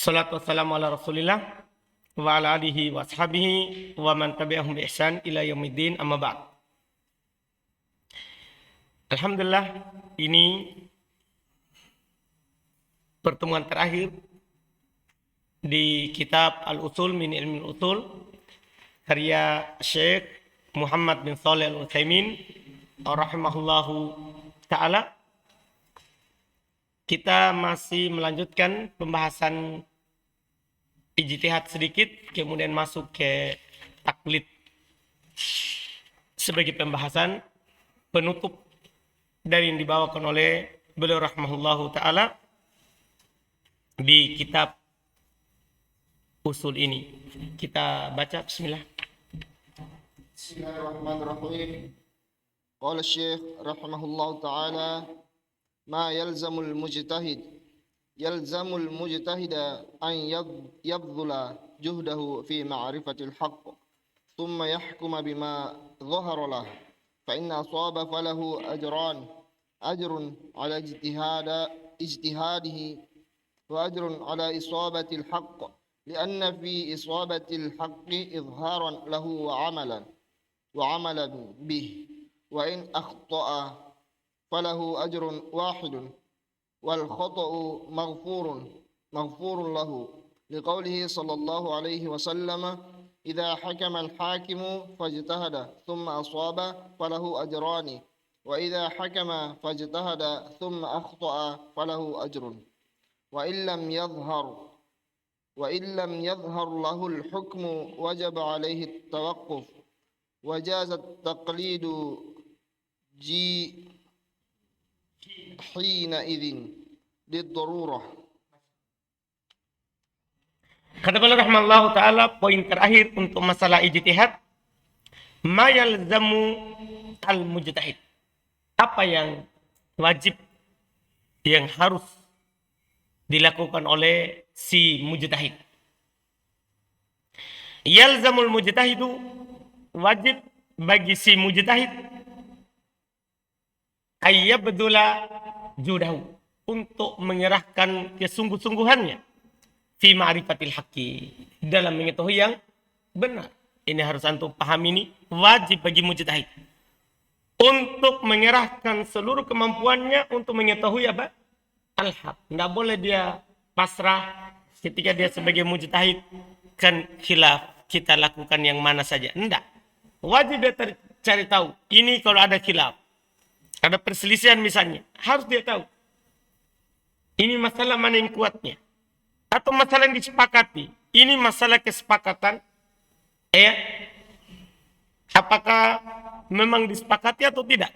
Salatu wassalamu ala Rasulillah wa ala alihi wa ashabihi wa man tabi'ahum bi ihsan ila yaumiddin, amma ba'd. Alhamdulillah, ini pertemuan terakhir di kitab Al-Usul min Ilmi Al-Usul karya Syekh Muhammad bin Shalih Al-Utsaimin rahimahullahu taala. Kita masih melanjutkan pembahasan ijtihad sedikit, kemudian masuk ke taklid sebagai pembahasan penutup dari yang dibawakan oleh beliau rahimahullahu taala di kitab usul ini. Kita baca, bismillah. Bismillahirrahmanirrahim. Qala Syekh rahimahullahu taala, ma yalzamul mujtahid an yabdhula juhdahu fi ma'rifatil haqq thumma yahkuma bima dhahara lahu fa inna asaba falahu ajrun ala ijtihadihi wa ajrun ala isabatil haqq lianna fi isabatil haqqi izharan lahu wa amalan bih wa in akhta'a falahu ajrun wahidun wal khata'u maghfurun lahu liqaulihi sallallahu alaihi wasallam idza hakama al hakimu fajtahada thumma asaba falahu ajrani wa idza hakama fajtahada thumma akhta'a falahu ajrun wa illam yadhhar lahu al hukmu wajaba alaihi at tawaqquf wa jaza at taqlidu hina idzin lidarurah. Kata beliau rahimahullahu taala, poin terakhir untuk masalah ijtihad, ma yalzamu al mujtahid. Apa yang wajib, yang harus dilakukan oleh si mujtahid. Yalzamul mujtahidu, wajib bagi si mujtahid ayyabdula judahu, untuk menyerahkan kesungguh-sungguhannya fi ma'rifatil haqqi, dalam mengetahui yang benar. Ini harus antum paham, ini wajib bagi mujtahid untuk menyerahkan seluruh kemampuannya untuk mengetahui apa? Al-haq. Tidak boleh dia pasrah ketika dia sebagai mujtahid kan khilaf, kita lakukan yang mana saja. Tidak. Wajib dia cari tahu. Ini kalau ada khilaf, ada perselisihan misalnya, harus dia tahu ini masalah mana yang kuatnya, atau masalah yang disepakati. Ini masalah kesepakatan, ya, apakah memang disepakati atau tidak.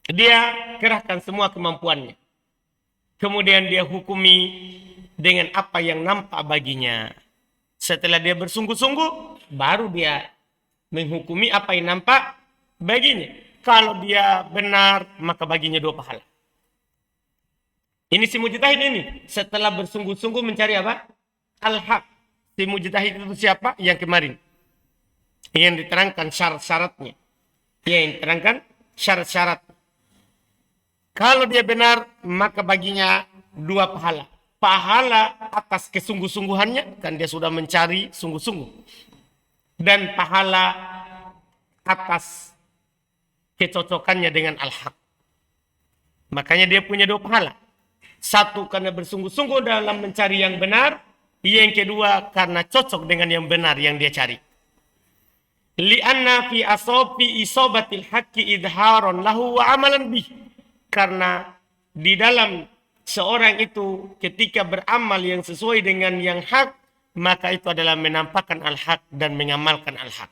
Dia kerahkan semua kemampuannya, kemudian dia hukumi dengan apa yang nampak baginya. Setelah dia bersungguh-sungguh, baru dia menghukumi apa yang nampak baginya. Kalau dia benar, maka baginya 2 pahala. Ini si mujtahid ini, setelah bersungguh-sungguh mencari apa? Al-haq. Si mujtahid itu siapa? Yang kemarin, yang diterangkan syarat-syaratnya. Yang diterangkan syarat-syarat. Kalau dia benar, maka baginya 2 pahala. Pahala atas kesungguh-sungguhannya, kan dia sudah mencari sungguh-sungguh. Dan pahala atas kecocokannya dengan al-haq. Makanya dia punya 2 pahala. Satu karena bersungguh-sungguh dalam mencari yang benar. Yang kedua karena cocok dengan yang benar yang dia cari. Li'anna fi isobatil haqqi idharon lahu wa amalan bih. Karena di dalam seorang itu ketika beramal yang sesuai dengan yang hak, maka itu adalah menampakkan al-haq dan mengamalkan al-haq.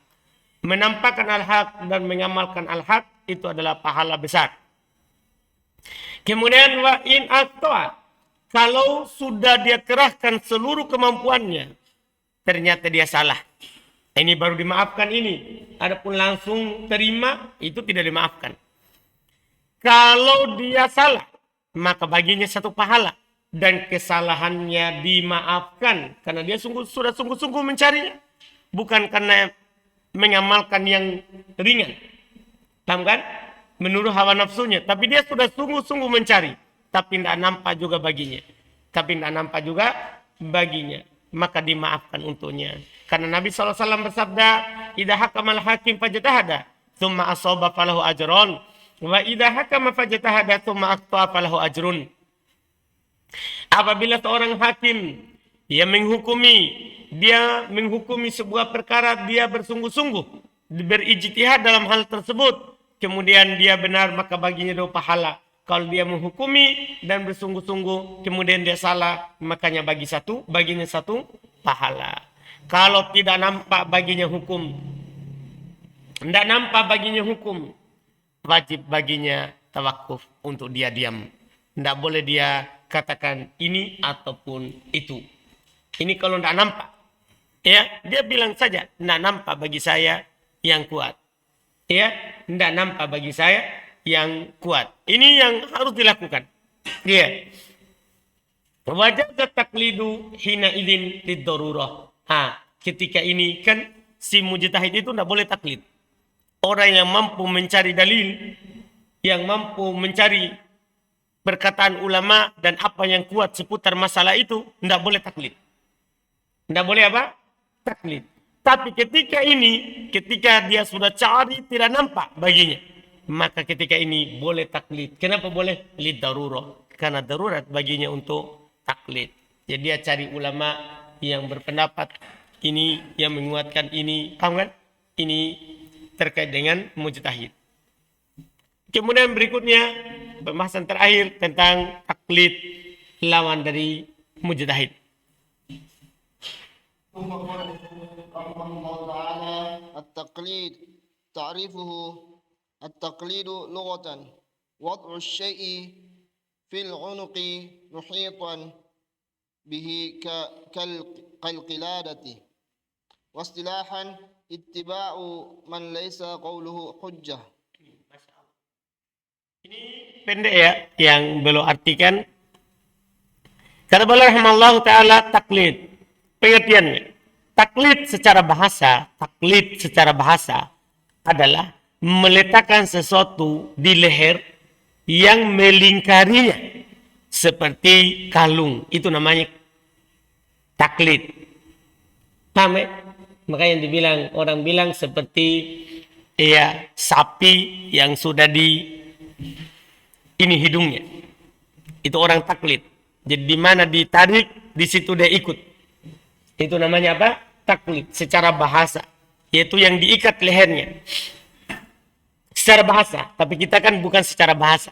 Menampakkan al-haq dan mengamalkan al-haq itu adalah pahala besar. Kemudian wa in aqta, kalau sudah dia kerahkan seluruh kemampuannya, ternyata dia salah, ini baru dimaafkan ini. Adapun langsung terima, itu tidak dimaafkan. Kalau dia salah, maka baginya 1 pahala dan kesalahannya dimaafkan karena dia sudah sungguh-sungguh mencarinya, bukan karena mengamalkan yang ringan. Paham kan? Menurut hawa nafsunya. Tapi dia sudah sungguh-sungguh mencari. Tapi tidak nampak juga baginya. tapi tidak nampak juga baginya, maka dimaafkan untuknya. Karena Nabi SAW bersabda, "Idza hakamal hakim fajtahada, tsumma asaba falahu ajrun, wa idza hakama fajtahada tsumma akhta falahu ajrun." Apabila seorang hakim yang dia menghukumi sebuah perkara, dia bersungguh-sungguh berijtihad dalam hal tersebut, kemudian dia benar, maka baginya 2 pahala. Kalau dia menghukumi dan bersungguh-sungguh, kemudian dia salah, makanya baginya 1 pahala. Kalau tidak nampak baginya hukum, wajib baginya tawakuf, untuk dia diam. Tidak boleh dia katakan ini ataupun itu. Ini kalau tidak nampak. Ya, dia bilang saja, tidak nampak bagi saya yang kuat. Ya, tidak nampak bagi saya yang kuat. Ini yang harus dilakukan. Ya. Wajib taklidu hina idin lidarurah. Ketika ini kan si mujtahid itu tidak boleh taklid. Orang yang mampu mencari dalil, yang mampu mencari perkataan ulama dan apa yang kuat seputar masalah itu, tidak boleh taklid. Tidak boleh apa? Taklid. Tapi ketika dia sudah cari tidak nampak baginya, maka ketika ini boleh taklid. Kenapa boleh? Lidarurah. Karena darurat baginya untuk taklid. Jadi dia cari ulama yang berpendapat ini, yang menguatkan ini. Paham kan? Ini terkait dengan mujtahid. Kemudian berikutnya, pembahasan terakhir tentang taklid, lawan dari mujtahid. ثم قال رحمه الله تعالى: التقليد تعريفه: التقليد لغة وضع الشيء في العنق محيطا به كالقلادة، واصطلاحا اتباع من ليس قوله حجة. Ini pendek ya, yang belum artikan. Kata beliau rahimahullah ta'ala, taklid. Pengertiannya, taklid secara bahasa adalah meletakkan sesuatu di leher yang melingkarinya seperti kalung. Itu namanya taklid. Paham ya? Makanya orang bilang seperti ya sapi yang sudah ini hidungnya. Itu orang taklid. Jadi di mana ditarik, di situ dia ikut. Itu namanya apa? Taklid secara bahasa. Yaitu yang diikat lehernya. Secara bahasa. Tapi kita kan bukan secara bahasa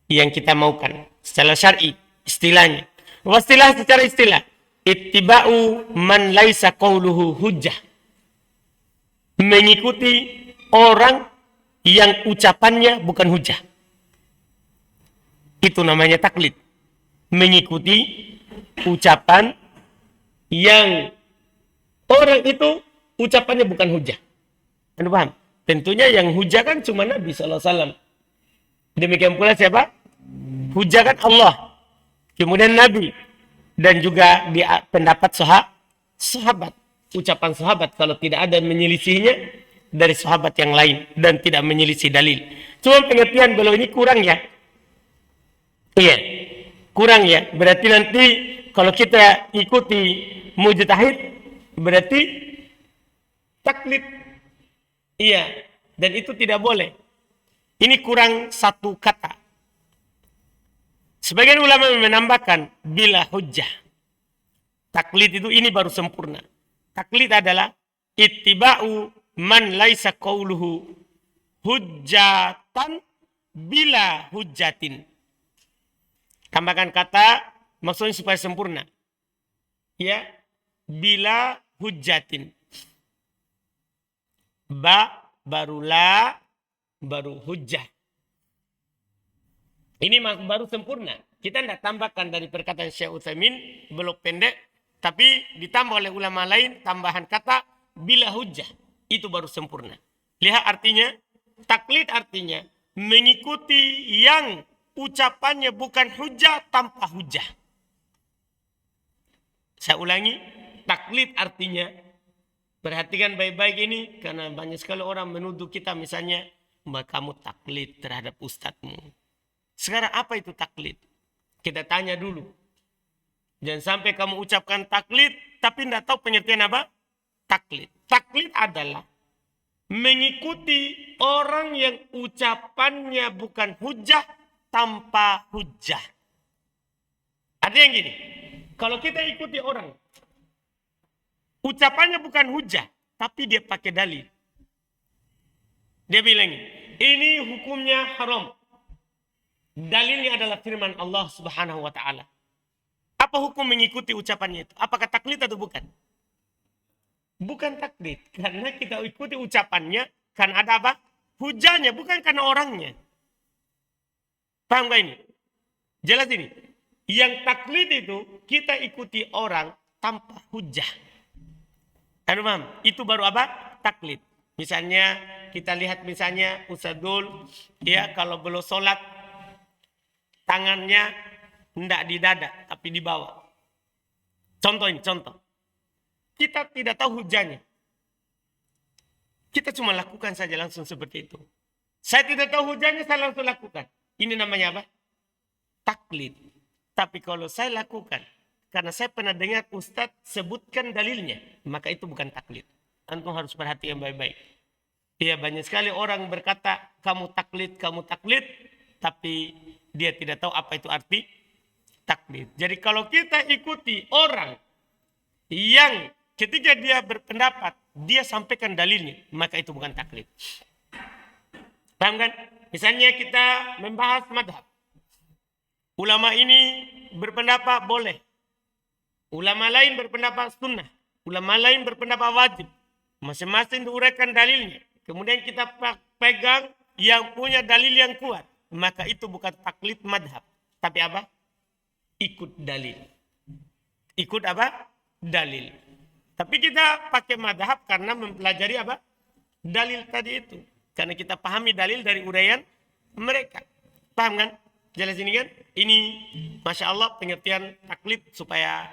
yang kita maukan. Secara syar'i, istilahnya. Wastilah secara istilah. Ittiba'u man laisa qawluhu hujjah. Mengikuti orang yang ucapannya bukan hujjah. Itu namanya taklid. Mengikuti ucapan yang orang itu ucapannya bukan hujah. Anda paham? Tentunya yang hujah kan cuma Nabi SAW. Demikian pula siapa? Hujah kan Allah. Kemudian Nabi. Dan juga di pendapat sahabat. Ucapan sahabat. Kalau tidak ada menyelisihinya dari sahabat yang lain. Dan tidak menyelisih dalil. Cuma pengertian beliau ini kurang ya. Iya. Kurang ya. Berarti nanti kalau kita ikuti mujtahid berarti taklid. Iya, dan itu tidak boleh. Ini kurang 1 kata. Sebagian ulama menambahkan bila hujjah. Taklid itu ini baru sempurna. Taklid adalah ittiba'u man laisa qawluhu hujjatan bila hujjatin. Tambahkan kata maksudnya supaya sempurna. Ya, bila hujjatin. Baru la, baru hujjah. Ini baru sempurna. Kita tidak tambahkan dari perkataan Syekh Utsaimin, belum pendek, tapi ditambah oleh ulama lain tambahan kata bila hujjah. Itu baru sempurna. Lihat artinya, taklid artinya mengikuti yang ucapannya bukan hujjah tanpa hujjah. Saya ulangi, taklid artinya, perhatikan baik-baik ini, karena banyak sekali orang menuduh kita misalnya, kamu taklid terhadap ustadzmu. Sekarang apa itu taklid? Kita tanya dulu. Jangan sampai kamu ucapkan taklid, tapi tidak tahu pengertian apa? Taklid. Taklid adalah mengikuti orang yang ucapannya bukan hujah tanpa hujah. Artinya yang gini, kalau kita ikuti orang, ucapannya bukan hujah, tapi dia pakai dalil. Dia bilang, ini hukumnya haram. Dalilnya adalah firman Allah Subhanahu wa taala. Apa hukum mengikuti ucapannya itu? Apakah taklid atau bukan? Bukan taklid, karena kita ikuti ucapannya karena ada apa? Hujahnya, bukan karena orangnya. Paham gak ini? Jelas ini. Yang taklid itu kita ikuti orang tanpa hujah. Anu paham? Itu baru apa? Taklid. Misalnya kita lihat misalnya Ustadzul, ya kalau belum sholat tangannya tidak di dada tapi di bawah. Contoh ini, contoh. Kita tidak tahu hujahnya. Kita cuma lakukan saja langsung seperti itu. Saya tidak tahu hujahnya, saya langsung lakukan. Ini namanya apa? Taklid. Tapi kalau saya lakukan, karena saya pernah dengar Ustadz sebutkan dalilnya, maka itu bukan taklid. Antum harus perhatikan baik-baik. Ya, banyak sekali orang berkata, kamu taklid, tapi dia tidak tahu apa itu arti taklid. Jadi kalau kita ikuti orang yang ketika dia berpendapat, dia sampaikan dalilnya, maka itu bukan taklid. Paham kan? Misalnya kita membahas madhab. Ulama ini berpendapat boleh. Ulama lain berpendapat sunnah. Ulama lain berpendapat wajib. Masing-masing diuraikan dalilnya. Kemudian kita pegang yang punya dalil yang kuat. Maka itu bukan taklid madhab. Tapi apa? Ikut dalil. Ikut apa? Dalil. Tapi kita pakai madhab karena mempelajari apa? Dalil tadi itu. Karena kita pahami dalil dari uraian mereka. Paham kan? Jelas ini kan? Ini Masya Allah pengertian taklid supaya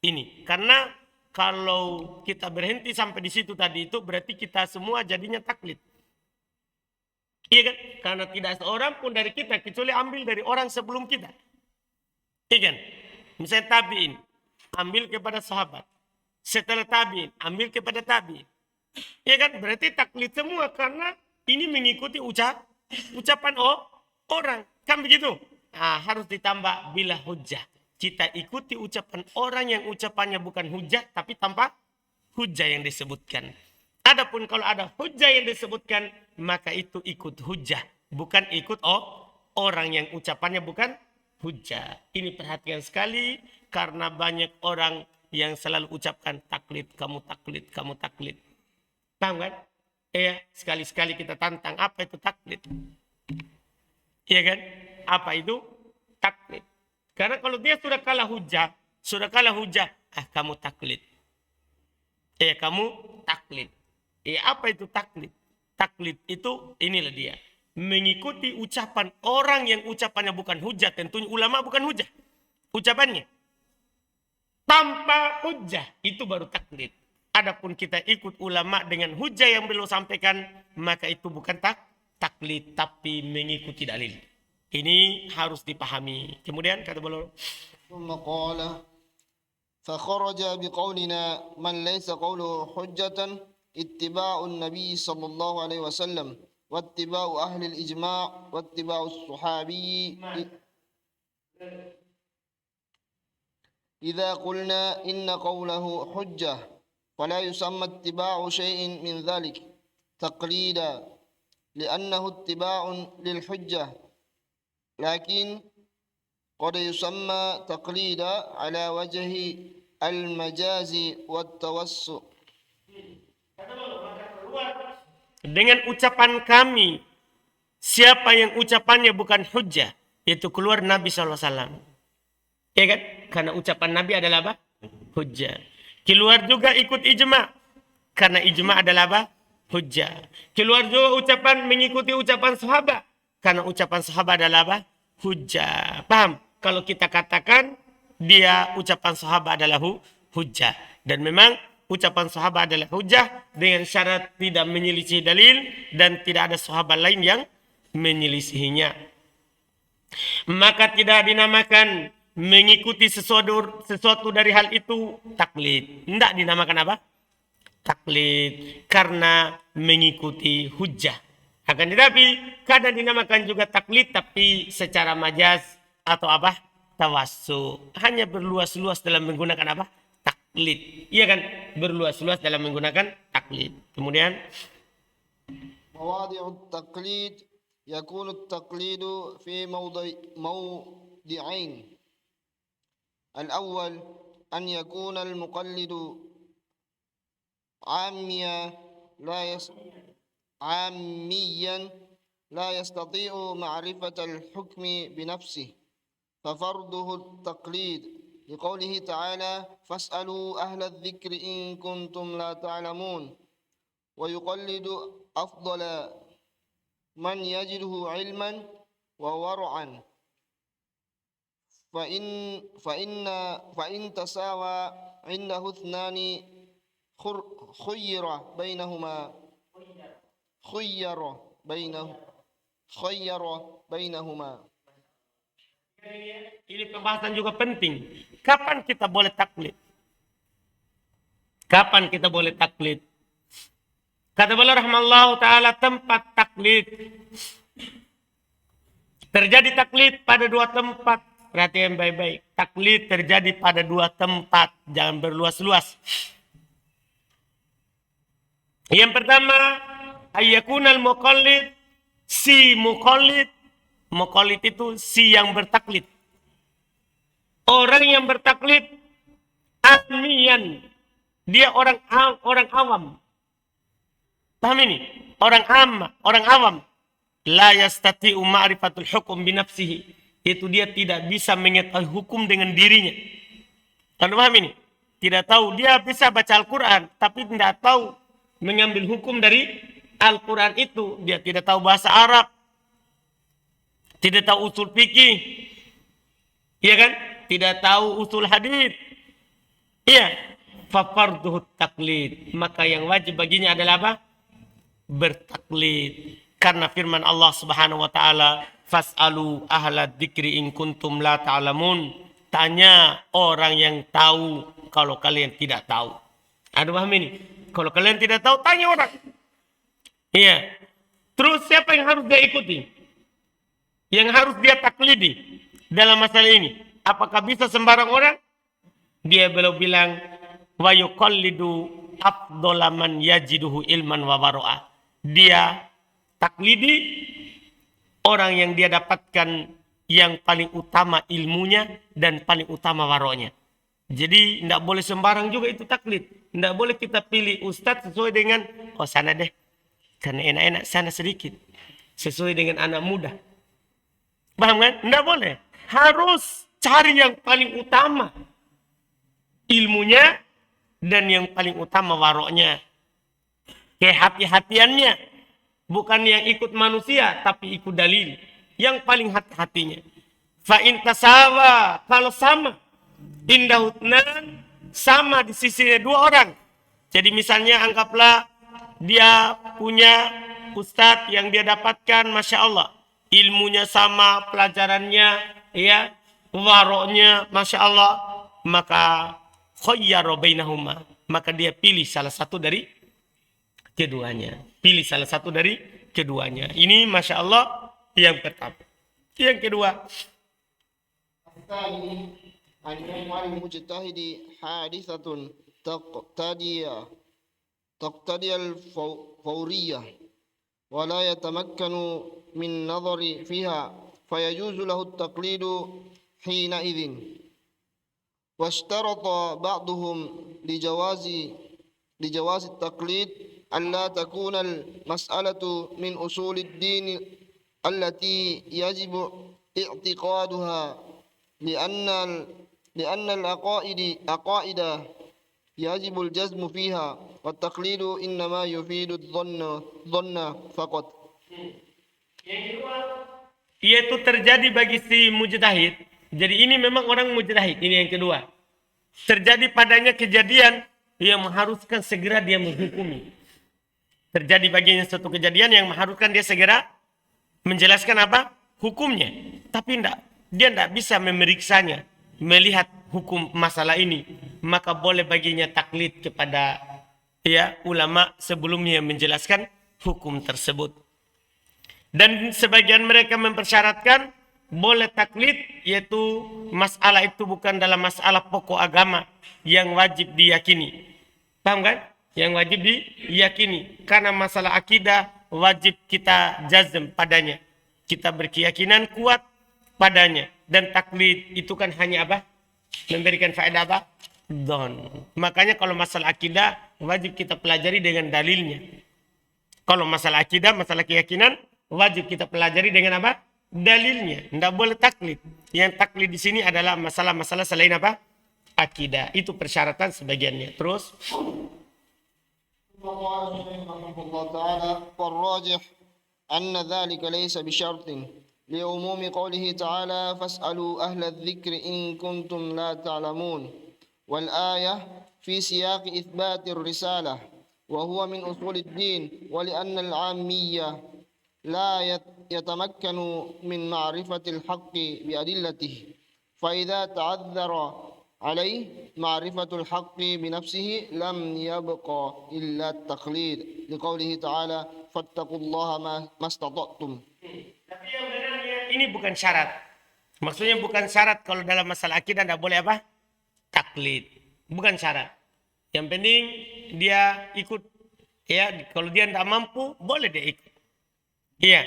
ini. Karena kalau kita berhenti sampai di situ tadi itu berarti kita semua jadinya taklid. Iya kan? Karena tidak seorang pun dari kita kecuali ambil dari orang sebelum kita. Iya kan? Misalnya tabi'in, ambil kepada sahabat. Setelah tabi'in, ambil kepada tabi'in. Iya kan? Berarti taklid semua karena ini mengikuti ucapan orang. Kan begitu? Nah, harus ditambah bila hujah. Kita ikuti ucapan orang yang ucapannya bukan hujah, tapi tanpa hujah yang disebutkan. Adapun kalau ada hujah yang disebutkan, maka itu ikut hujah. Bukan ikut orang yang ucapannya bukan hujah. Ini perhatian sekali, karena banyak orang yang selalu ucapkan taklid, kamu taklid, kamu taklid. Paham kan? Sekali-sekali kita tantang, apa itu taklid? Iya kan? Apa itu taklid? Karena kalau dia sudah kalah hujah, kamu taklid. Kamu taklid. Apa itu taklid? Taklid itu inilah dia. Mengikuti ucapan orang yang ucapannya bukan hujah, tentunya ulama bukan hujah. Ucapannya tanpa hujah, itu baru taklid. Adapun kita ikut ulama dengan hujah yang belum sampaikan, maka itu bukan taklid, tapi mengikuti dalil. Ini harus dipahami. Kemudian kata beliau, ثم قال فخرج بقولنا من ليس قوله حجة اتباع النبي صلى الله عليه وسلم واتباع أهل الإجماع واتباع الصحابي إذا قلنا إن قوله حجة فلا يسمى اتباع شيء من ذلك تقليدا لأنه اتباع للحجة لكن قد يسمى تقليدا على وجه المجاز والتوسع. Dengan ucapan kami, siapa yang ucapannya bukan hujah, itu keluar Nabi SAW. Ya kan? Karena ucapan Nabi adalah apa? Hujah. Keluar juga ikut ijma. Karena ijma adalah apa? Hujah. Keluar juga ucapan mengikuti ucapan sahabat. Karena ucapan sahabat adalah apa? Hujah. Paham? Kalau kita katakan dia ucapan sahabat adalah hujah. Dan memang ucapan sahabat adalah hujah dengan syarat tidak menyelisih dalil dan tidak ada sahabat lain yang menyelisihinya. Maka tidak dinamakan mengikuti sesuatu dari hal itu taklid. Tidak dinamakan apa? Taklid. Karena mengikuti hujjah. Akan tetapi kadang dinamakan juga taklid tapi secara majaz atau apa? Tawassu. Hanya berluas-luas dalam menggunakan apa? Taklid. Iya kan? Berluas-luas dalam menggunakan taklid. Kemudian مواضع التقليد يكون التقليد في موضعين. الأول أن يكون المقلد عاميا عاميا لا يستطيع معرفة الحكم بنفسه ففرضه التقليد لقوله تعالى فاسألوا أهل الذكر إن كنتم لا تعلمون ويقلد أفضل من يجده علما وورعا فإن تساوى عنده اثنان خير بينهما خير بينهما. Ini pembahasan juga penting. Kapan kita boleh taklid? Kapan kita boleh taklid? Kata beliau rahimahullah ta'ala tempat taklid. Terjadi taklid pada dua tempat. Perhatian baik-baik. Taklid terjadi pada dua tempat. Jangan berluas-luas. Yang pertama, ayyakunal muqallid, si muqallid. Muqallid itu si yang bertaklid. Orang yang bertaklid amiyan. Dia orang awam. Paham ini? Orang awam. La yastati'u ma'rifatul hukum binafsihi. Itu dia tidak bisa mengetahui hukum dengan dirinya. Anda paham ini? Tidak tahu. Dia bisa baca Al-Quran. Tapi tidak tahu mengambil hukum dari Al-Quran itu. Dia tidak tahu bahasa Arab. Tidak tahu usul fikih. Iya kan? Tidak tahu usul hadis. Iya. Fafarduhut taklid. Maka yang wajib baginya adalah apa? Bertaklid. Karena firman Allah Subhanahu wa taala, "Fas'alu ahla dzikri in kuntum la ta'lamun." Tanya orang yang tahu kalau kalian tidak tahu. Ada paham ini? Kalau kalian tidak tahu, tanya orang. Iya. Terus siapa yang harus dia ikuti? Yang harus dia taklidi dalam masalah ini? Apakah bisa sembarang orang? Dia belum bilang wa yuqallidu afdhala man yajiduhu ilman wa wara'a. Dia taklidi orang yang dia dapatkan yang paling utama ilmunya dan paling utama waronya. Jadi tidak boleh sembarang juga itu taklid. Tidak boleh kita pilih ustadz sesuai dengan sana deh. Karena enak-enak sana sedikit. Sesuai dengan anak muda. Paham kan? Tidak boleh. Harus cari yang paling utama ilmunya dan yang paling utama waroknya. Kehati-hatiannya. Bukan yang ikut manusia, tapi ikut dalil. Yang paling hati-hatinya. Fa'in tasawa. Kalau sama. Indahutnan. Sama di sisi dua orang. Jadi misalnya anggaplah dia punya ustadz yang dia dapatkan. Masya Allah. Ilmunya sama, pelajarannya. Ya. Waroknya. Masya Allah. Maka khayyara bainahuma. Maka dia pilih salah satu dari keduanya. Pilih salah satu dari keduanya. Ini Masya Allah yang pertama. Yang kedua. أن يفعل المجتهد حادثة تقتضي الفورية ولا يتمكن من نظر فيها فيجوز له التقليد حينئذ. واشترط بعضهم لجواز التقليد ألا تكون المسألة من أصول الدين التي يجب اعتقادها لأن العقائد يجب الجزم فيها والتقليد إنما يفيد الظن فقط. Yaitu terjadi bagi si mujtahid. Jadi ini memang orang mujtahid. Ini yang kedua. Terjadi padanya kejadian yang mengharuskan segera dia menghukumi. Terjadi baginya suatu kejadian yang mengharuskan dia segera menjelaskan apa? Hukumnya. Tapi dia tidak bisa memeriksanya. melihat hukum masalah ini, maka boleh baginya taklid kepada ulama sebelumnya menjelaskan hukum tersebut. Dan sebagian mereka mempersyaratkan boleh taklid, yaitu masalah itu bukan dalam masalah pokok agama yang wajib diyakini. Paham kan? Yang wajib diyakini. Karena masalah akidah wajib kita jazm padanya. Kita berkeyakinan kuat padanya. Dan taklid itu kan hanya apa? Memberikan faedah apa? Don. Makanya kalau masalah akidah wajib kita pelajari dengan dalilnya. Kalau masalah akidah, masalah keyakinan wajib kita pelajari dengan apa? Dalilnya. Tidak boleh taklid. Yang taklid di sini adalah masalah-masalah selain apa? Akidah. Itu persyaratan sebagiannya. Terus رحمه الله تعالى والراجح أن ذلك ليس بشرط لعموم قوله تعالى فاسألوا أهل الذكر إن كنتم لا تعلمون والآية في سياق إثبات الرسالة وهو من أصول الدين ولأن العامية لا يتمكن من معرفة الحق بأدلته فإذا تعذر عليه معرفة الحق بنفسه لم يبقى إلا التقليد لقوله تعالى فاتقوا الله ما استطعتم. Tapi yang benarnya ini bukan syarat. Maksudnya bukan syarat kalau dalam masalah akidah tidak boleh apa? Taklid. Bukan syarat. Yang penting dia ikut. Kalau dia tidak mampu, boleh dia ikut. Iya.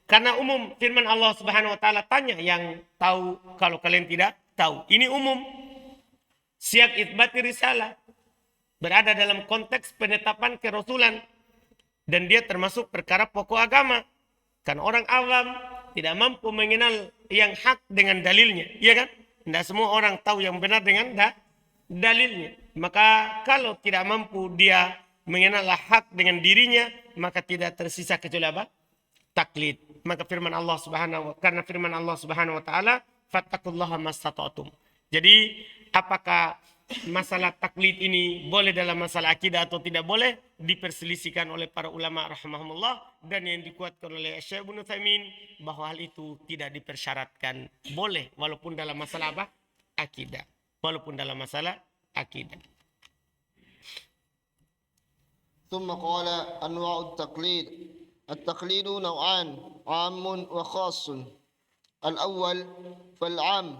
Karena umum firman Allah Subhanahu wa taala, tanya yang tahu kalau kalian tidak tahu. Ini umum. Siyak itsbati risalah berada dalam konteks penetapan kerasulan dan dia termasuk perkara pokok agama. Karena orang awam tidak mampu mengenal yang hak dengan dalilnya, iya kan? Tidak semua orang tahu yang benar dengan dalilnya. Maka kalau tidak mampu dia mengenal hak dengan dirinya, maka tidak tersisa kecuali apa? Taklid. Maka firman Allah Subhanahu wa taala, fattaqullaha mastata'tum. Jadi apakah masalah taklid ini boleh dalam masalah akidah atau tidak boleh diperselisihkan oleh para ulama rahimahumullah, dan yang dikuatkan oleh Syekh Ibnu Utsaimin bahwa hal itu tidak dipersyaratkan, boleh walaupun dalam masalah apa? Akidah. Walaupun dalam masalah akidah. ثم قال أنواع التقليد التقليد نوعان عام وخاص الأول فالعام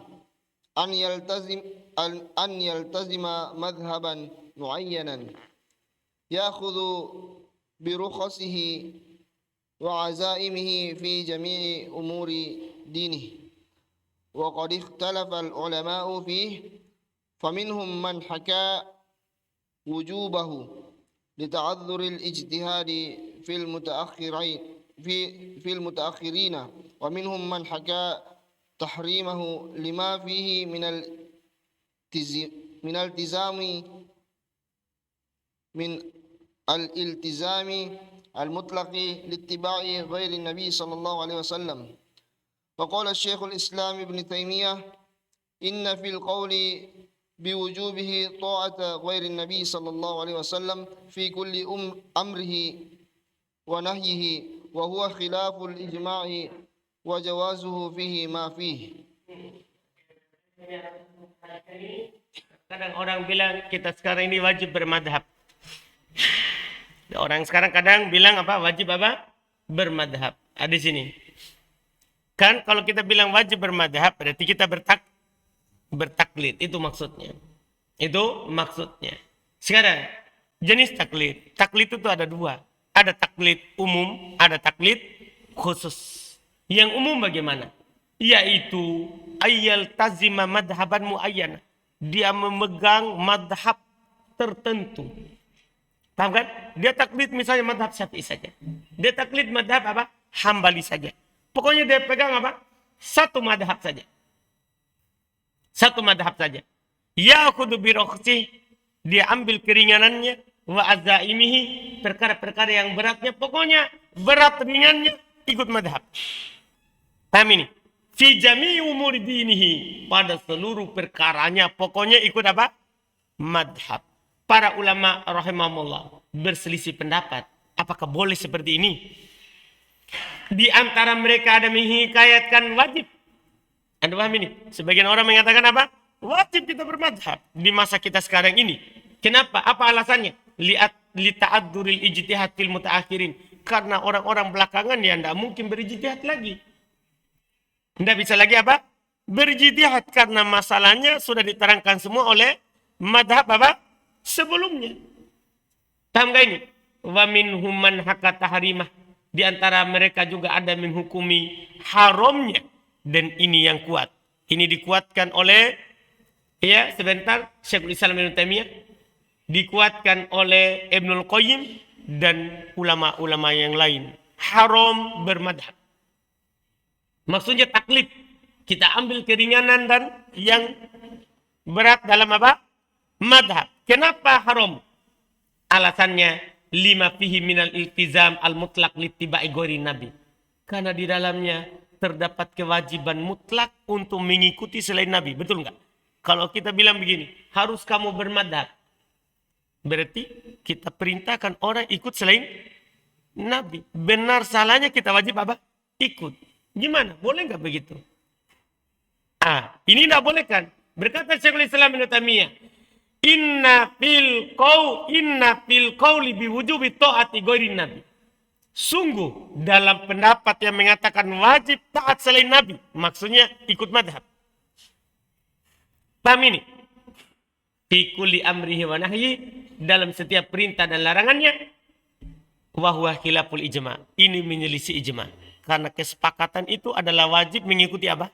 أن يلتزم مذهبا معينا يأخذ برخصه وعزائمه في جميع أمور دينه وقد اختلف العلماء فيه فمنهم من حكى وجوبه لتعذر الاجتهاد في المتأخرين ومنهم من حكى تحريمه لما فيه من الالتزام المطلق لاتباع غير النبي صلى الله عليه وسلم. فقال الشيخ الإسلام ابن تيمية إن في القول بوجوبه طاعة غير النبي صلى الله عليه وسلم في كل أمره ونهيه وهو خلاف الإجماع وجوازه فيه ما فيه. Kadang orang bilang kita sekarang ini wajib bermadhab. Orang sekarang kadang bilang apa? Wajib apa? Bermadhab. Ada di sini. Kan kalau kita bilang wajib bermadhab berarti kita bertaklid. Itu maksudnya. Sekarang jenis taklid. Taklid itu ada dua. Ada taklid umum, ada taklid khusus. Yang umum bagaimana? Yaitu ayyal tazima madhaban muayyana. Dia memegang madhab tertentu. Paham kan? Dia taklid misalnya madhab Syafi'i saja. Dia taklid madhab apa? Hambali saja. Pokoknya dia pegang apa? Satu madhab saja. Ya'khudhu bi rukhsih. Dia ambil keringanannya. Wa azaimihi. Perkara-perkara yang beratnya. Pokoknya berat ringannya ikut madhab. Paham ini? Fi jami'i umur dinihi. Pada seluruh perkaranya. Pokoknya ikut apa? Madhab. Para ulama rahimahumullah berselisih pendapat. Apakah boleh seperti ini? Di antara mereka ada menghikayatkan wajib. Anda paham ini? Sebagian orang mengatakan apa? Wajib kita bermadhab di masa kita sekarang ini. Kenapa? Apa alasannya? Li ta'adzuril ijtihad fil mutaakhirin. Karena orang-orang belakangan ya tidak mungkin berijtihad lagi. Tidak bisa lagi apa? Berijtihad karena masalahnya sudah diterangkan semua oleh madhab apa? Sebelumnya. Paham gak ini? Wa minhum man haka tahrimah. Di antara mereka juga ada menghukumi haramnya. Dan ini yang kuat. Ini dikuatkan oleh sebentar Syekhul Islam Ibnu Taimiyah, dikuatkan oleh Ibnul Qayyim dan ulama-ulama yang lain. Haram bermadhab. Maksudnya taklid. Kita ambil keringanan dan yang berat dalam apa? Madhab. Kenapa haram? Alasannya lima fihi minal iltizam al-mutlaq littiba'i ghairi nabi. Karena di dalamnya terdapat kewajiban mutlak untuk mengikuti selain nabi. Betul enggak? Kalau kita bilang begini, harus kamu bermadhab. Berarti kita perintahkan orang ikut selain nabi. Benar salahnya kita wajib apa? Ikut. Gimana? Boleh enggak begitu? Ini enggak boleh kan? Berkata Syekhul Islam Ibnu Taimiyah, Inna fil qauli biwujubi ta'ati ghairi nabi. Sungguh dalam pendapat yang mengatakan wajib taat selain nabi, maksudnya ikut madhab. Paham ini? Fi kulli amrihi wa nahyi, dalam setiap perintah dan larangannya, wa huwa khilaful ijma. Ini menyelisih ijma. Karena kesepakatan itu adalah wajib mengikuti apa?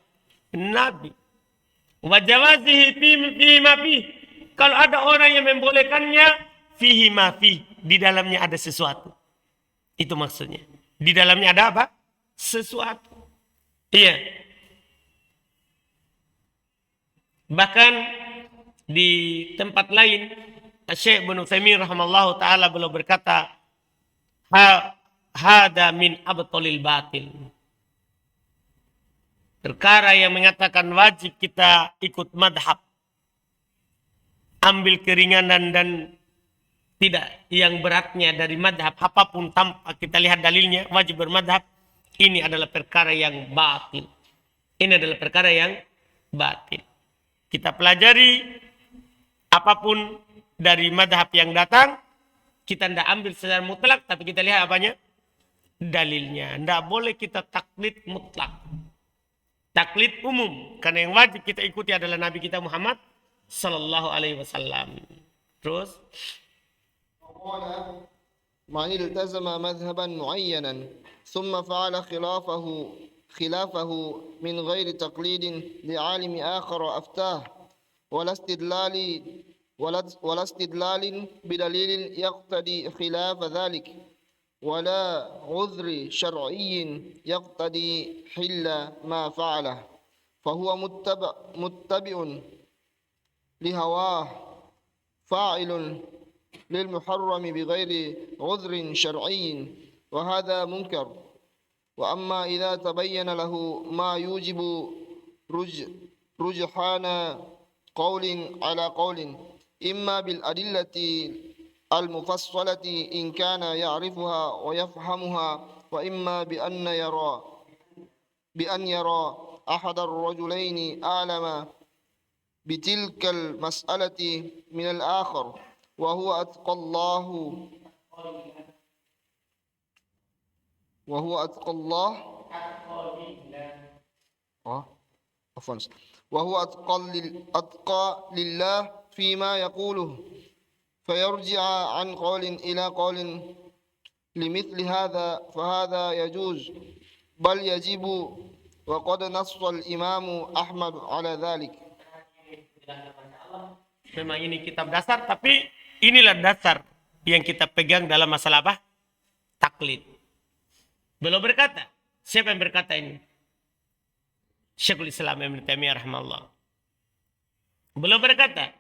Nabi. Wa jawazihi fi ma fi. Kalau ada orang yang membolehkannya, fihi ma fi, di dalamnya ada sesuatu. Itu maksudnya. Di dalamnya ada apa? Sesuatu. Iya. Bahkan di tempat lain Syekh Ibnu Taimiyah rahimallahu taala beliau berkata, hada min abtalil batil. Perkara yang mengatakan wajib kita ikut madhab, ambil keringanan dan tidak yang beratnya dari madhab apapun tanpa kita lihat dalilnya, wajib bermadhab. Ini adalah perkara yang batil. Ini adalah perkara yang batil. Kita pelajari apapun dari madhab yang datang, kita tidak ambil secara mutlak, tapi kita lihat apanya? Dalilnya. Tidak boleh kita taklid mutlak. Taklid umum. Karena yang wajib kita ikuti adalah Nabi kita Muhammad sallallahu alaihi wasallam. Terus? من التزم مذهبا معينا ثم فعل خلافه من غير تقليد لعالم آخر أفتاه ولا استدلال بدليل يقتضي خلاف ذلك ولا عذر شرعي يقتضي حل ما فعله فهو متبع لهواه فاعل للمحرم بغير عذر شرعي وهذا منكر. وأما إذا تبين له ما يوجب رجحان قول على قول إما بالأدلة المفصلة إن كان يعرفها ويفهمها وإما بأن يرى أحد الرجلين أعلم بتلك المسألة من الآخر وهو أتقى الله وهو أتقى لله فيما يقوله فيرجع عن قول إلى قول لمثل هذا فهذا يجوز بل يجب وقد نص الإمام أحمد على ذلك. Memang ini kitab dasar, tapi inilah dasar yang kita pegang dalam masalah apa? Taklid. Beliau berkata, siapa yang berkata ini? Syekhul Islam Ibnu Taimiyah rahimahullah. Beliau berkata,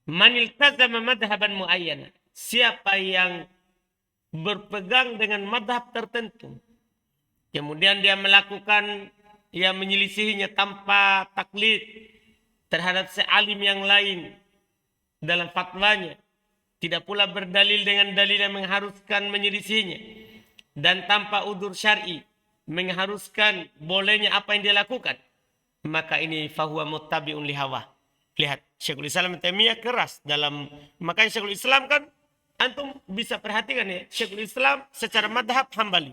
man iltazama madhaban muayyana, siapa yang berpegang dengan madhab tertentu, kemudian dia melakukan yang menyelisihinya tanpa taklid terhadap sealim yang lain dalam fatwanya, tidak pula berdalil dengan dalil yang mengharuskan menyelisihinya, dan tanpa udzur syar'i mengharuskan bolehnya apa yang dia lakukan, maka ini fahuwa muttabi'un lihawa. Lihat, Syekhul Islam Taimiyah keras dalam, makanya Syekhul Islam kan, antum bisa perhatikan ya, Syekhul Islam secara madhab Hambali.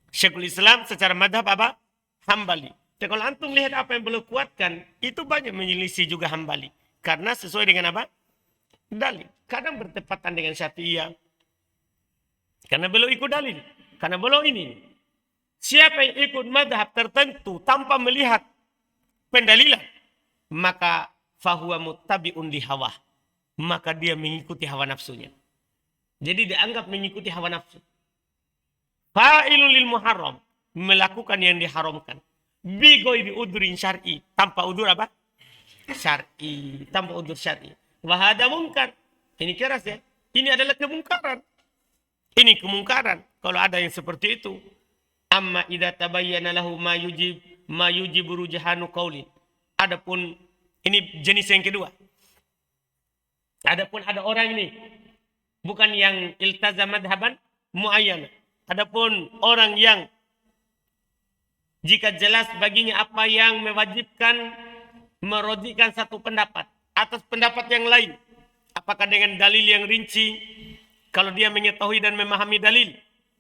Syekhul Islam secara madhab apa? Hambali. Dan kalau antum lihat apa yang beliau kuatkan, itu banyak menyelisih juga Hambali. Karena sesuai dengan apa? Dalil. Kadang bertepatan dengan Syafi'iyah. Karena beliau ikut dalil. Karena beliau ini. Siapa yang ikut madhab tertentu tanpa melihat pendalilan, maka fahuwa muttabi'un li hawa. Maka dia mengikuti hawa nafsunya. Jadi dianggap mengikuti hawa nafsu. Fa'ilun lil muharram, melakukan yang diharamkan. Bigoi bi udrin syar'i, tanpa udur apa? Syar'i, tanpa udur syar'i. Wahada mungkar. Ini keras ya. Ini adalah kemungkaran. Ini kemungkaran kalau ada yang seperti itu. Amma idza tabayyana lahu ma yujib rujhanu qauli. Adapun ini jenis yang kedua. Adapun ada orang ini bukan yang iltazam madhaban muayyan. Adapun orang yang jika jelas baginya apa yang mewajibkan merodikan satu pendapat atas pendapat yang lain, apakah dengan dalil yang rinci, kalau dia mengetahui dan memahami dalil,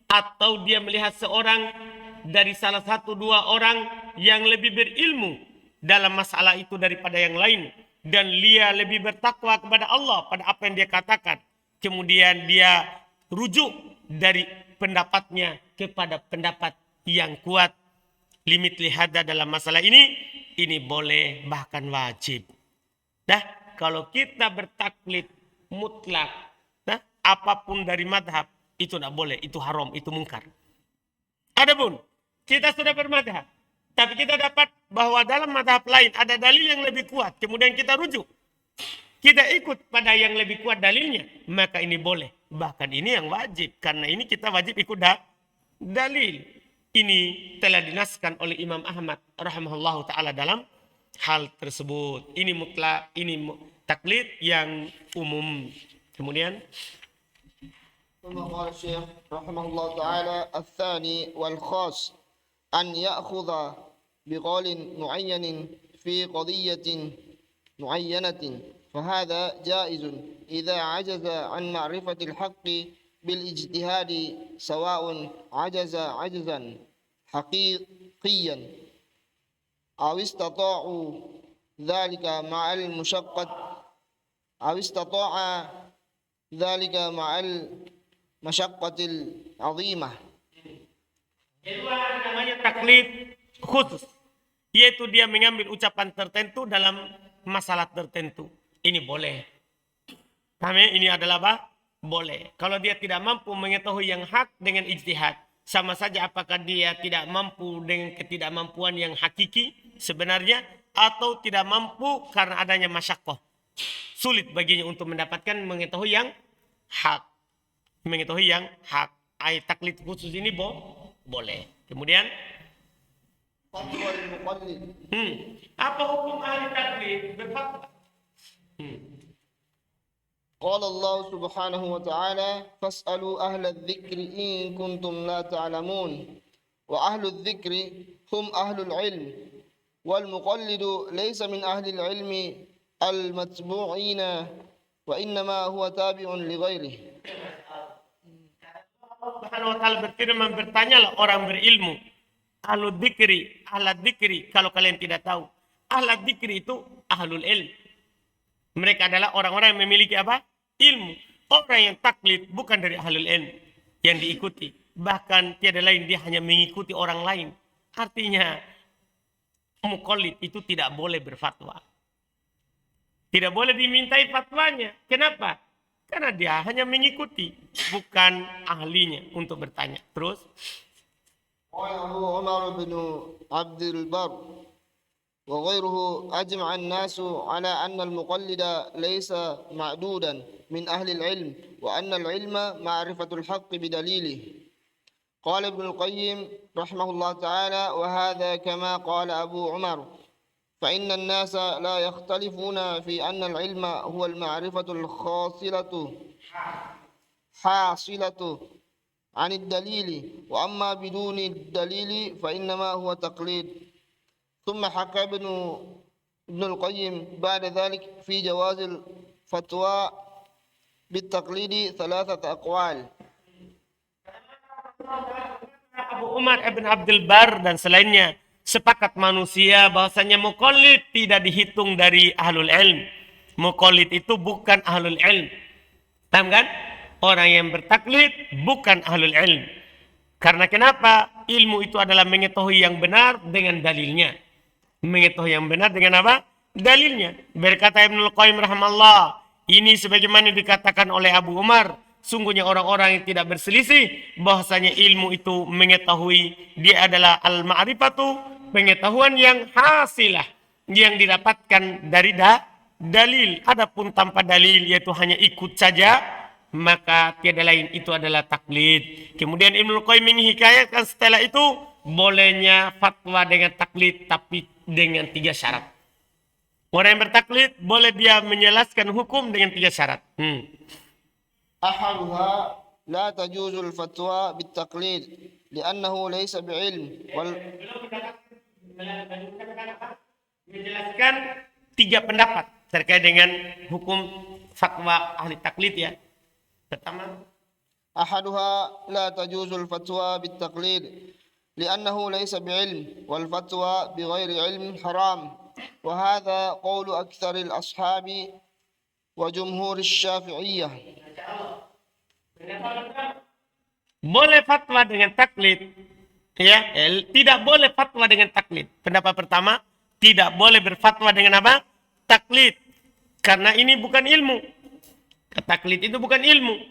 atau dia melihat seorang dari salah satu dua orang yang lebih berilmu dalam masalah itu daripada yang lain, dan dia lebih bertakwa kepada Allah pada apa yang dia katakan, kemudian dia rujuk dari pendapatnya kepada pendapat yang kuat, limit lihada dalam masalah ini boleh bahkan wajib. Nah, kalau kita bertaklid mutlak, nah, apapun dari madhab, itu tidak boleh, itu haram, itu mungkar. Adapun kita sudah bermadhab, tapi kita dapat bahwa dalam madhab lain ada dalil yang lebih kuat, kemudian kita rujuk, kita ikut pada yang lebih kuat dalilnya, maka ini boleh. Bahkan ini yang wajib, karena ini kita wajib ikut dalil. Ini telah dinaskan oleh Imam Ahmad rahimahullahu ta'ala dalam hal tersebut. Ini mutlak, ini taklid yang umum. Kemudian ثم قال الشيخ رحمه الله تعالى الثاني والخاص أن يأخذ بقول معين في قضية معينة فهذا جائز إذا عجز عن معرفة الحق بالاجتهاد سواء عجز عجزا حقيقيا أو استطاعوا ذلك مع المشقة أو استطاع ذلك مع المشقة العظيمة. kedua namanya taklid khusus, yaitu dia mengambil ucapan tertentu dalam masalah tertentu. Ini boleh. Kami ini adalah apa? Boleh. Kalau dia tidak mampu mengetahui yang hak dengan ijtihad, sama saja apakah dia tidak mampu dengan ketidakmampuan yang hakiki sebenarnya, atau tidak mampu karena adanya masyaqqah. Sulit baginya untuk mendapatkan mengetahui yang hak. Mengetahui yang hak. Ayat taklid khusus ini boleh. Kemudian fatwa al-muqallid. Apa hukum ahli taklid berfatwa? قال الله سبحانه وتعالى فاسألوا أهل الذكر إن كنتم لا تعلمون وأهل الذكر هم أهل العلم والمقلد ليس من أهل العلم المتبوعين وإنما هو تابع لغيره. Subhanahu wa ta'ala berfirman, bertanyalah orang berilmu. Ahlul dzikri, ahlad dzikri, kalau kalian tidak tahu. Ahlad dzikri itu ahlul ilm. Mereka adalah orang-orang yang memiliki apa? Ilmu. Orang yang taklid bukan dari ahlul ilm yang diikuti. Bahkan tiada lain, dia hanya mengikuti orang lain. Artinya muqallid itu tidak boleh berfatwa. Tidak boleh dimintai fatwanya. Kenapa? Karena dia hanya mengikuti, bukan ahlinya untuk bertanya. Terus قال أبو عمر بن عبد البر وغيره أجمع الناس على أن المقلد ليس معدودا من أهل العلم وأن العلم معرفة الحق بدليله. قال ابن القيم رحمه الله تعالى وهذا كما قال أبو عمر فإن الناس لا يختلفون في أن العلم هو المعرفة حاصلة عن الدليل وأما بدون الدليل فإنما هو تقليد. ثم حكى ابن ابن القيم بعد ذلك في جواز الفتوى بالتقليد 3 أقوال. Abu Umar ibn Abdul Bar dan selainnya sepakat manusia bahwasanya muqallid tidak dihitung dari ahlul ilm. Muqallid itu bukan ahlul ilm. Paham kan? Orang yang bertaklid bukan ahlul ilm. Karena kenapa? Ilmu itu adalah mengetahui yang benar dengan dalilnya. Mengetahui yang benar dengan apa? Dalilnya. Berkata Ibnul Qayyim rahimahullah, ini sebagaimana dikatakan oleh Abu Umar, sungguhnya orang-orang yang tidak berselisih bahwasanya ilmu itu mengetahui, dia adalah al-ma'rifatu, pengetahuan yang hasilah, yang didapatkan dari dalil. Adapun tanpa dalil yaitu hanya ikut saja, maka tiada lain itu adalah taklid. Kemudian Ibnu Qayyim menghikayatkan setelah itu bolehnya fatwa dengan taklid tapi dengan 3 syarat. Orang yang bertaklid boleh dia menjelaskan hukum dengan 3 syarat. أحدها لا تجوز الفتوى بالتقليد لأنه ليس بعلم Menjelaskan 3 pendapat terkait dengan hukum fatwa ahli taklid ya. Pertama, أحدها لا تجوز الفتوى بالتقليد لأنه ليس بعلم والفتوى بغير علم حرام وهذا قول أكثر الأصحاب وجمهور الشافعية. boleh fatwa dengan taklid ya, tidak boleh fatwa dengan taklid. Pendapat pertama, tidak boleh berfatwa dengan apa? Taklid. Karena ini bukan ilmu. Taklid itu bukan ilmu.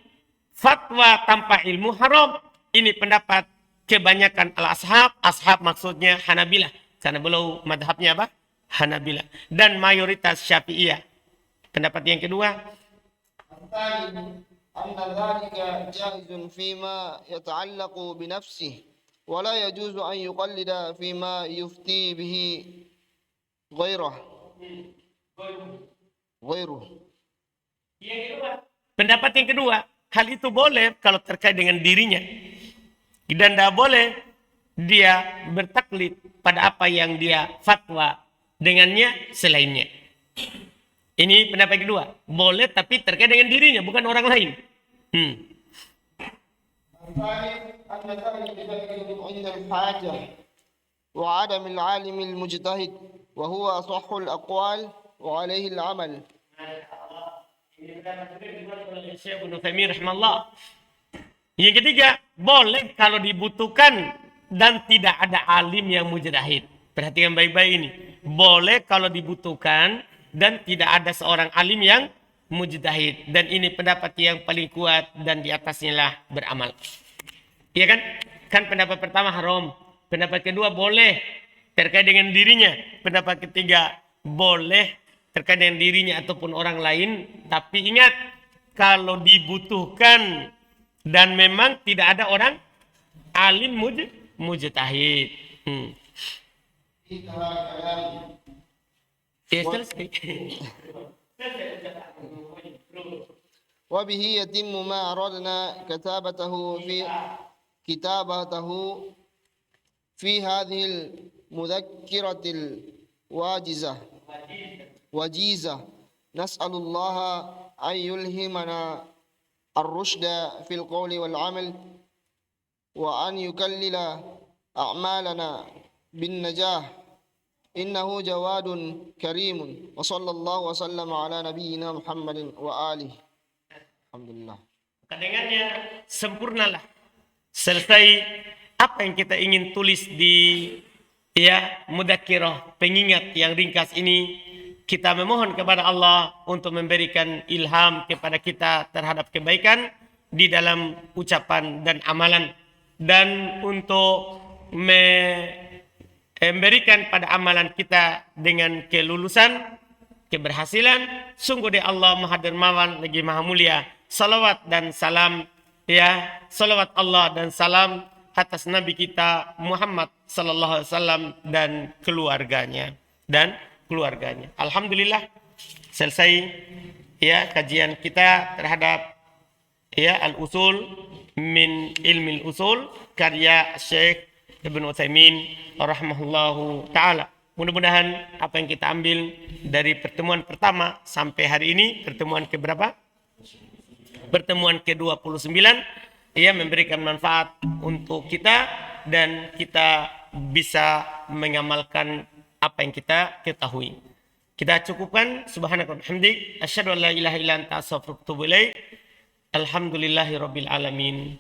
Fatwa tanpa ilmu haram. Ini pendapat kebanyakan al-ashab. Ashab maksudnya Hanabilah. Karena beliau madhabnya apa? Hanabilah. Dan mayoritas Syafi'iyah. Pendapat yang kedua, أن ذلك جائز فيما يتعلق بنفسه ولا يجوز أن يقلد فيما يفتي به غيره. pendapat yang kedua, hal itu boleh kalau terkait dengan dirinya. Dan tidak boleh dia bertaklid pada apa yang dia fatwa dengannya selainnya. Ini pendapat kedua. Boleh tapi terkait dengan dirinya, bukan orang lain. أن ذلك عند الحاجة وعدم العالم المجتهد وهو أصح الأقوال وعليه العمل. Yang ketiga, boleh kalau dibutuhkan dan tidak ada alim yang mujtahid. Perhatikan baik-baik ini. Boleh kalau dibutuhkan dan tidak ada seorang alim yang mujtahid. Dan ini pendapat yang paling kuat dan di atasnya lah beramal. Iya kan? Kan pendapat pertama haram. Pendapat kedua boleh terkait dengan dirinya. Pendapat ketiga boleh terkait dengan dirinya ataupun orang lain. Tapi ingat, kalau dibutuhkan dan memang tidak ada orang alim mujtahid. وبه يتم ما أردنا كتابته في هذه المذكرة الوجيزة. نسأل الله أن يلهمنا الرشد في القول والعمل وأن يكلل أعمالنا بالنجاح إنه جواد كريم وصلى الله وسلم على نبينا محمد وآله. Alhamdulillah. Dengannya sempurnalah. Selesai apa yang kita ingin tulis di mudzakkirah, pengingat yang ringkas ini. Kita memohon kepada Allah untuk memberikan ilham kepada kita terhadap kebaikan di dalam ucapan dan amalan. Dan untuk memberikan pada amalan kita dengan kelulusan, keberhasilan. Sungguh dia Allah Maha Dermawan lagi Maha Mulia. Salawat dan salam, salawat Allah dan salam atas Nabi kita Muhammad sallallahu alaihi wasallam dan keluarganya. Alhamdulillah selesai kajian kita terhadap al-usul min ilmi al-usul karya Syekh Ibn Utsaimin rahimahullahu taala. Mudah-mudahan apa yang kita ambil dari pertemuan pertama sampai hari ini, pertemuan keberapa? Pertemuan ke-29, ia memberikan manfaat untuk kita dan kita bisa mengamalkan apa yang kita ketahui. Kita cukupkan. Subhanaka wa bihamdik, asyhadu an la ilaha illa anta, astaghfiruka wa atubu ilaik. Alhamdulillahirabbil alamin.